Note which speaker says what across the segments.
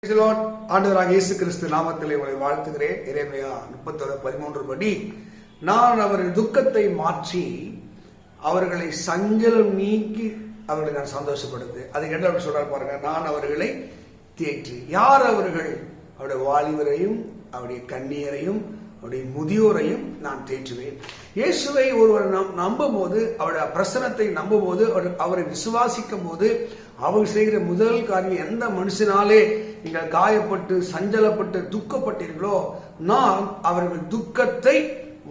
Speaker 1: ஆண்டவராக இயேசு கிறிஸ்து நாமத்திலே உங்களை வாழ்த்துகிறேன். எரேமியா 31:13 படி, நான் அவர்கள் துக்கத்தை மாற்றி அவர்களை சஞ்சலம் நீக்கி அவர்களை நான் சந்தோஷப்படுத்து. அதுக்கு என்ன சொல்றாரு பாருங்க, நான் அவர்களை தேற்றி. யார் அவர்கள்? அவருடைய வாலிபரையும் அவருடைய கன்னியரையும் அவருடைய முதியோரையும் நான் தேற்றுவேன். இயேசுவை ஒருவர் நம்பும் போது, அவருடைய பிரசனத்தை நம்பும் போது, அவரை விசுவாசிக்கும் போது அவர் செய்கிற முதல் காரியம், எந்த மனுஷனாலே நீங்கள் காயப்பட்டு சஞ்சலப்பட்டு துக்கப்பட்டீர்களோ நான் அவர்கள் துக்கத்தை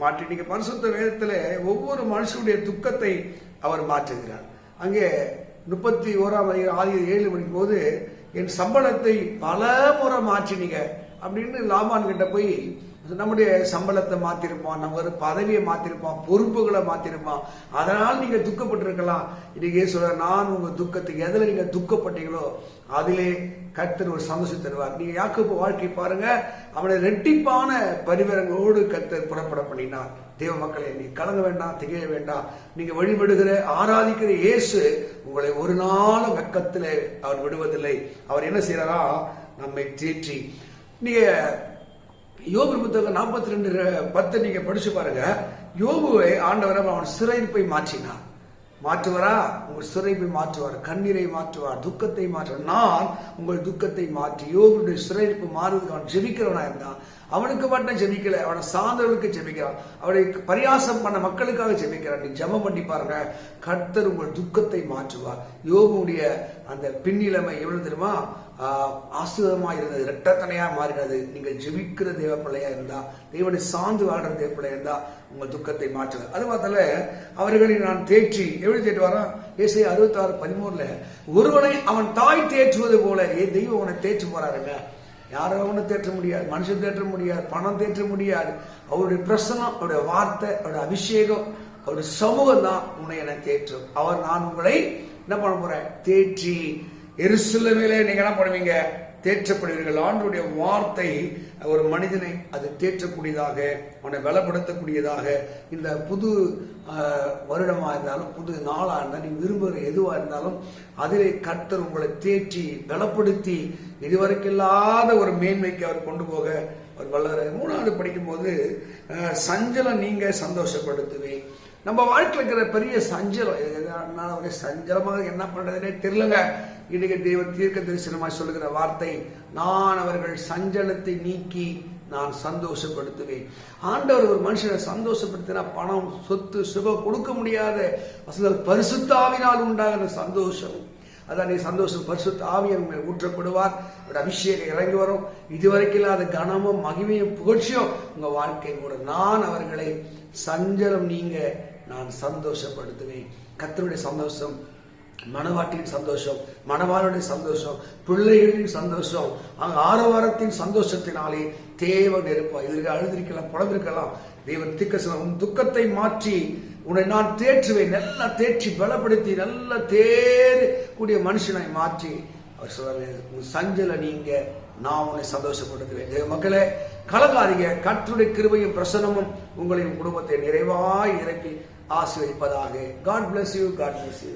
Speaker 1: மாற்றி. நீங்க பரிசுத்த வேதத்துல ஒவ்வொரு மனுஷனுடைய துக்கத்தை அவர் மாற்றுகிறார். அங்கே 31:7 படிக்கும் போது, என் சம்பளத்தை பல முறை மாற்றினீங்க அப்படின்னு லாபான் கிட்ட போய், நம்முடைய சம்பளத்தை மாத்திருப்பான், நம்ம ஒரு பதவியை மாத்திருப்பான், பொறுப்புகளை மாத்திருப்பான், அதனால் நீங்க துக்கப்பட்டிருக்கலாம். இன்னைக்கு சொல்ற, நான் உங்க துக்கத்துக்கு எதுல நீங்க துக்கப்பட்டீங்களோ அதிலே கர்த்தர் ஒரு சந்தோஷம் தருவார். நீங்க யாக்கோபு வாழ்க்கை பாருங்க, அவனை ரெட்டிப்பான பரிவரங்களோடு கர்த்தர் புறப்பட பண்ணினார். தேவ மக்களே, நீ கலங்க வேண்டாம், திகைய வேண்டாம். நீங்க வழிபடுகிற ஆராதிக்கிற இயேசு உங்களை ஒரு நாள் வெக்கத்திலே அவர் விடுவதில்லை. அவர் என்ன செய்யறா, நம்மை தேற்றி. நீங்க யோபு புத்தகம் 42:10 நீங்க படிச்சு பாருங்க. யோபுவை ஆண்டவர் அவன் சிறைப்பை மாற்றினார். மாற்றுவாரா? உங்கள் சிறைப்பை மாற்றுவார், கண்ணீரை மாற்றுவார், துக்கத்தை மாற்றுவார். நான் உங்கள் துக்கத்தை மாற்றி யோபுடைய சிறைப்பு மாறுவதற்கு அவன் ஜெபிக்கிறவனா இருந்தான். அவனுக்கு மட்டும் ஜெபிக்கல, அவனை சார்ந்தவர்களுக்கு ஜெபிக்கிறான், அவனை பரியாசம் பண்ண மக்களுக்காக ஜெபிக்கிறான். நீ ஜெபம் பண்ணி பாருங்க, கர்த்தர் உங்கள் துக்கத்தை மாற்றுவார். யோபுடைய அந்த பின்னிலைமை எவ்வளவு தெரியுமா? ஆசீர்வாதமா இருந்தது, இரட்டத்தனையா மாறினது. நீங்கள் ஜெபிக்கிற தேவ பிள்ளையா இருந்தா, தேவனை சார்ந்து வாழ்ற தேவ பிள்ளையா இருந்தா உங்கள் துக்கத்தை மாற்றுவார். அது மாத்திர அவர்களை நான் தேற்றி. எப்படி தேற்று வரான்? ஏசாயா 66:13 ஒருவனை அவன் தாய் தேற்றுவது போல தெய்வம் அவனை தேற்று போறாருங்க. யாரும் அவனை தேற்ற முடியாது, மனுஷன் தேற்ற முடியாது, பணம் தேற்ற முடியாது. அவருடைய பிரசனம், அவருடைய வார்த்தை, அவருடைய அபிஷேகம், அவருடைய சமூகம் தான் உன்னை என தேற்றும். அவர், நான் உங்களை என்ன பண்ண போறேன்? தேற்றி. எருசலேமிலே நீங்க என்ன பண்ணுவீங்க? தேற்றப்படுவீர்கள். ஆண்டவருடைய வார்த்தை ஒரு மனிதனை அது தேற்றக்கூடியதாக, அவனை பலப்படுத்தக்கூடியதாக, இந்த புது வருடமா இருந்தாலும், புது நாளா இருந்தாலும், நீ விரும்புகிற எதுவா இருந்தாலும் அதிலே கர்த்தர் உங்களை தேற்றி பலப்படுத்தி இதுவரைக்கும் இல்லாத ஒரு மேன்மைக்கு அவர் கொண்டு போக அவர் வல்லவர். 3வது படிக்கும் போது, சஞ்சலம் நீங்க சந்தோஷப்படுத்துவேன். நம்ம வாழ்க்கையில் இருக்கிற பெரிய சஞ்சலம், சஞ்சலமாக என்ன பண்றதுனே தெரியலங்க. இன்னைக்கு தேவ தீர்க்க தரிசனமாய் சொல்லுகிற வார்த்தை, நான் அவர்கள் சஞ்சலத்தை நீக்கி நான் சந்தோஷப்படுத்துவேன். ஆண்டவர் ஒரு மனுஷனை சந்தோஷப்படுத்தினா பணம், சொத்து, சுகம் கொடுக்க முடியாத பரிசுத்த ஆவியினால் உண்டாகிற சந்தோஷம். அதான் நீ சந்தோஷம், பரிசுத்த ஆவியின் மேல் ஊற்றப்படுவார், அபிஷேகம் இறங்கி வரும். இதுவரைக்கும் இல்லாத கனமும் மகிமையும் புகழ்ச்சியும் உங்க வாழ்க்கை கூட. நான் அவர்களை சஞ்சலம் நீங்க நான் சந்தோஷப்படுத்துவேன். கர்த்தருடைய சந்தோஷம், மணவாட்டின் சந்தோஷம், மணவாளுடைய சந்தோஷம், பிள்ளைகளின் சந்தோஷம், அங்க ஆரவாரத்தின் சந்தோஷத்தினாலே தேவன் இருப்பார். இதற்கு அழுதிருக்கலாம், புலம்பிருக்கலாம். தேவன் உன் துக்கத்தை மாற்றி உன்னை நான் தேற்றுவேன். நல்லா தேற்றி பலப்படுத்தி நல்லா தேறக்கூடிய மனுஷனை மாற்றி அவர் சொல்றாரு, உன் சஞ்சல நீங்க நான் உன்னை சந்தோஷப்படுத்துவேன். தேவ மக்களே, கலங்காதீங்க. கர்த்தருடைய கிருபையும் பிரசன்னமும் உங்களையும் குடும்பத்தை நிறைவாய் இறக்கி ஆசீர்வதிப்பதாக. God bless you. God bless you.